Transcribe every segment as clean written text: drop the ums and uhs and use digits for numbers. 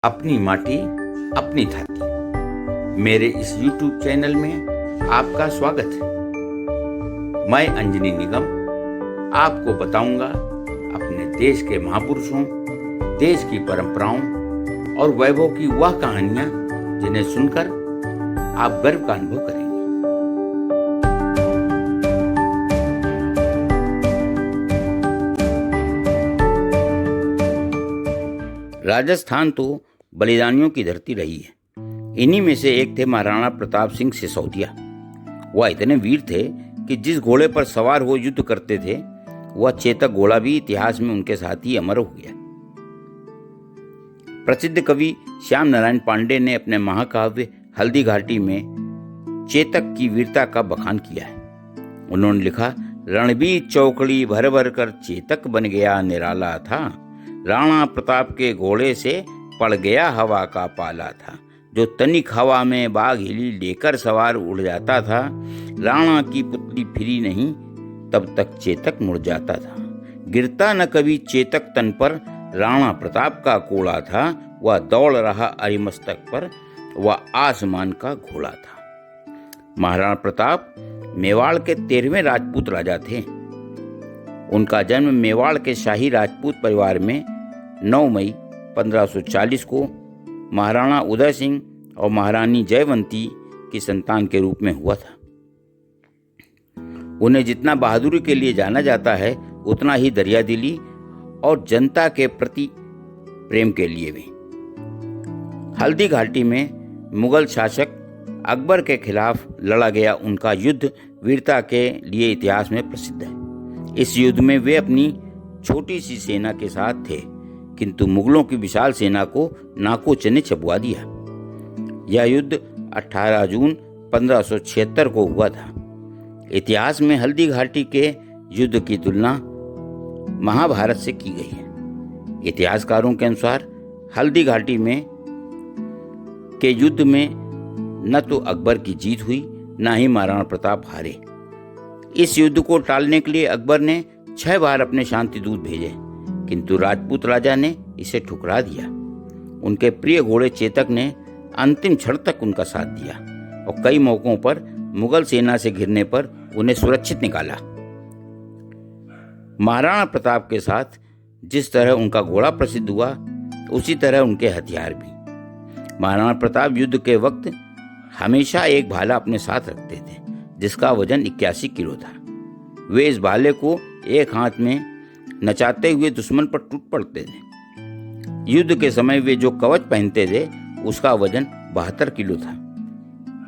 अपनी माटी अपनी थाती मेरे इस YouTube चैनल में आपका स्वागत है। मैं अंजनी निगम आपको बताऊंगा अपने देश के महापुरुषों, देश की परंपराओं और वैभव की वह कहानियां जिन्हें सुनकर आप गर्व का अनुभव करेंगे। राजस्थान तो बलिदानियों की धरती रही है। इन्हीं में से एक थे महाराणा प्रताप सिंह सिसोदिया। वह इतने वीर थे कि जिस घोड़े पर सवार हो युद्ध करते थे वह चेतक घोड़ा भी इतिहास में उनके साथ ही अमर हो गया। प्रसिद्ध कवि श्याम नारायण पांडे ने अपने महाकाव्य हल्दी घाटी में चेतक की वीरता का बखान किया है। उन्होंने लिखा, रणबीर चौकड़ी भर भर कर चेतक बन गया निराला था, राणा प्रताप के घोड़े से पड़ गया हवा का पाला था, जो तनिक हवा में बाघ हिली लेकर सवार उड़ जाता था, राणा की पुतली फिरी नहीं तब तक चेतक मुड़ जाता था, गिरता न कभी चेतक तन पर, राणा प्रताप का कोड़ा था, वह दौड़ रहा अरिमस्तक पर, वह आसमान का घोड़ा था। महाराणा प्रताप मेवाड़ के 13वें राजपूत राजा थे। उनका जन्म मेवाड़ के शाही राजपूत परिवार में 9 मई 1540 को महाराणा उदय सिंह और महारानी जयवंती की संतान के रूप में हुआ था। उन्हें जितना बहादुरी के लिए जाना जाता है उतना ही दरियादिली और जनता के प्रति प्रेम के लिए भी। हल्दी घाटी में मुगल शासक अकबर के खिलाफ लड़ा गया उनका युद्ध वीरता के लिए इतिहास में प्रसिद्ध है। इस युद्ध में वे अपनी छोटी सी सेना के साथ थे, किंतु मुगलों की विशाल सेना को नाको चने चबवा दिया। यह युद्ध 18 जून 1576 को हुआ था। इतिहास में हल्दी घाटी के युद्ध की तुलना महाभारत से की गई है। इतिहासकारों के अनुसार हल्दी घाटी में के युद्ध में न तो अकबर की जीत हुई न ही महाराणा प्रताप हारे। इस युद्ध को टालने के लिए अकबर ने 6 बार अपने शांति दूत भेजे, किंतु राजपूत राजा ने इसे ठुकरा दिया। उनके प्रिय घोड़े चेतक ने अंतिम क्षण तक उनका साथ दिया और कई मौकों पर मुगल सेना से घिरने पर उन्हें सुरक्षित निकाला। महाराणा प्रताप के साथ जिस तरह उनका घोड़ा प्रसिद्ध हुआ उसी तरह उनके हथियार भी। महाराणा प्रताप युद्ध के वक्त हमेशा एक भाला अपने साथ रखते थे जिसका वजन 81 किलो था। वे इस भाले को एक हाथ में नचाते हुए दुश्मन पर टूट पड़ते थे। युद्ध के समय वे जो कवच पहनते थे उसका वजन 72 किलो था।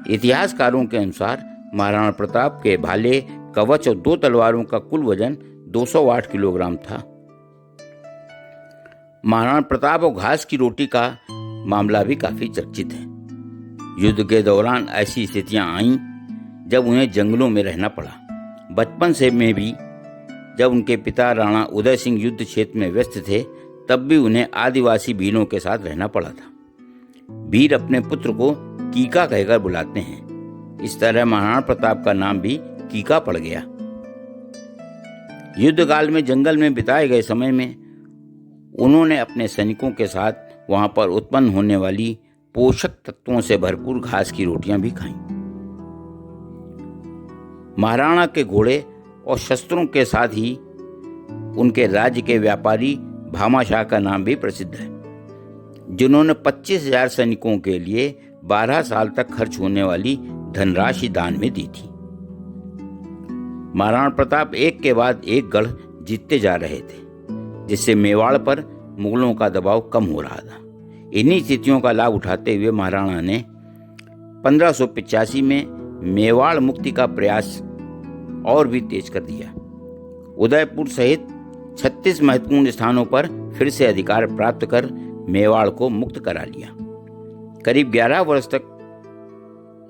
इतिहासकारों के अनुसार महाराणा प्रताप के भाले, कवच और 2 तलवारों का कुल वजन 208 किलोग्राम था। महाराणा प्रताप और घास की रोटी का मामला भी काफी चर्चित है। युद्ध के दौरान ऐसी स्थितियां आईं जब उन्हें जंगलों में रहना पड़ा। बचपन से में भी जब उनके पिता राणा उदय सिंह युद्ध क्षेत्र में व्यस्त थे तब भी उन्हें आदिवासी भीलों के साथ रहना पड़ा था। भील अपने पुत्र को कीका कहकर बुलाते हैं। इस तरह महाराणा प्रताप का नाम भी कीका पड़ गया। युद्ध काल में जंगल में बिताए गए समय में उन्होंने अपने सैनिकों के साथ वहां पर उत्पन्न होने वाली पोषक तत्वों से भरपूर घास की रोटियां भी खाईं। महाराणा के घोड़े और शस्त्रों के साथ ही उनके राज्य के व्यापारी भामाशाह का नाम भी प्रसिद्ध है, जिन्होंने 25,000 सैनिकों के लिए 12 साल तक खर्च होने वाली धनराशि दान में दी थी। महाराणा प्रताप एक के बाद एक गढ़ जीतते जा रहे थे, जिससे मेवाड़ पर मुगलों का दबाव कम हो रहा था। इन्हीं स्थितियों का लाभ उठाते हुए महाराणा ने 1585 में मेवाड़ मुक्ति का प्रयास और भी तेज कर दिया। उदयपुर सहित 36 महत्वपूर्ण स्थानों पर फिर से अधिकार प्राप्त कर मेवाड़ को मुक्त करा लिया। करीब 11 वर्ष तक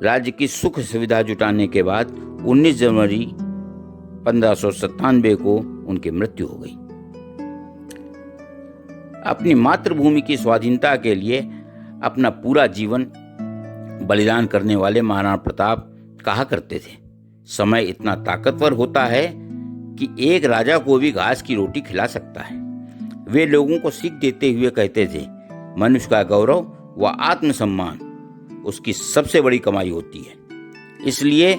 राज्य की सुख सुविधा जुटाने के बाद 19 जनवरी 1597 को उनकी मृत्यु हो गई। अपनी मातृभूमि की स्वाधीनता के लिए अपना पूरा जीवन बलिदान करने वाले महाराणा प्रताप कहा करते थे, समय इतना ताकतवर होता है कि एक राजा को भी घास की रोटी खिला सकता है। वे लोगों को सीख देते हुए कहते थे मनुष्य का गौरव व आत्मसम्मान उसकी सबसे बड़ी कमाई होती है। इसलिए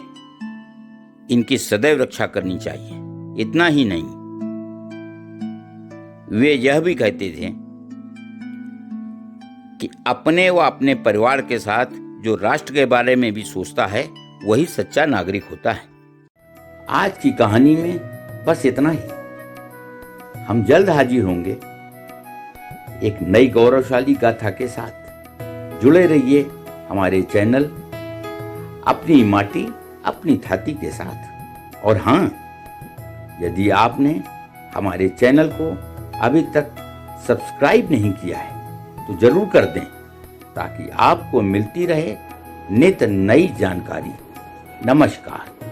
इनकी सदैव रक्षा करनी चाहिए। इतना ही नहीं, वे यह भी कहते थे कि अपने व अपने परिवार के साथ जो राष्ट्र के बारे में भी सोचता है वही सच्चा नागरिक होता है। आज की कहानी में बस इतना ही। हम जल्द हाजिर होंगे एक नई गौरवशाली गाथा के साथ। जुड़े रहिए हमारे चैनल अपनी माटी अपनी छाती के साथ। और हाँ, यदि आपने हमारे चैनल को अभी तक सब्सक्राइब नहीं किया है तो जरूर कर दें, ताकि आपको मिलती रहे नित नई जानकारी। नमस्कार।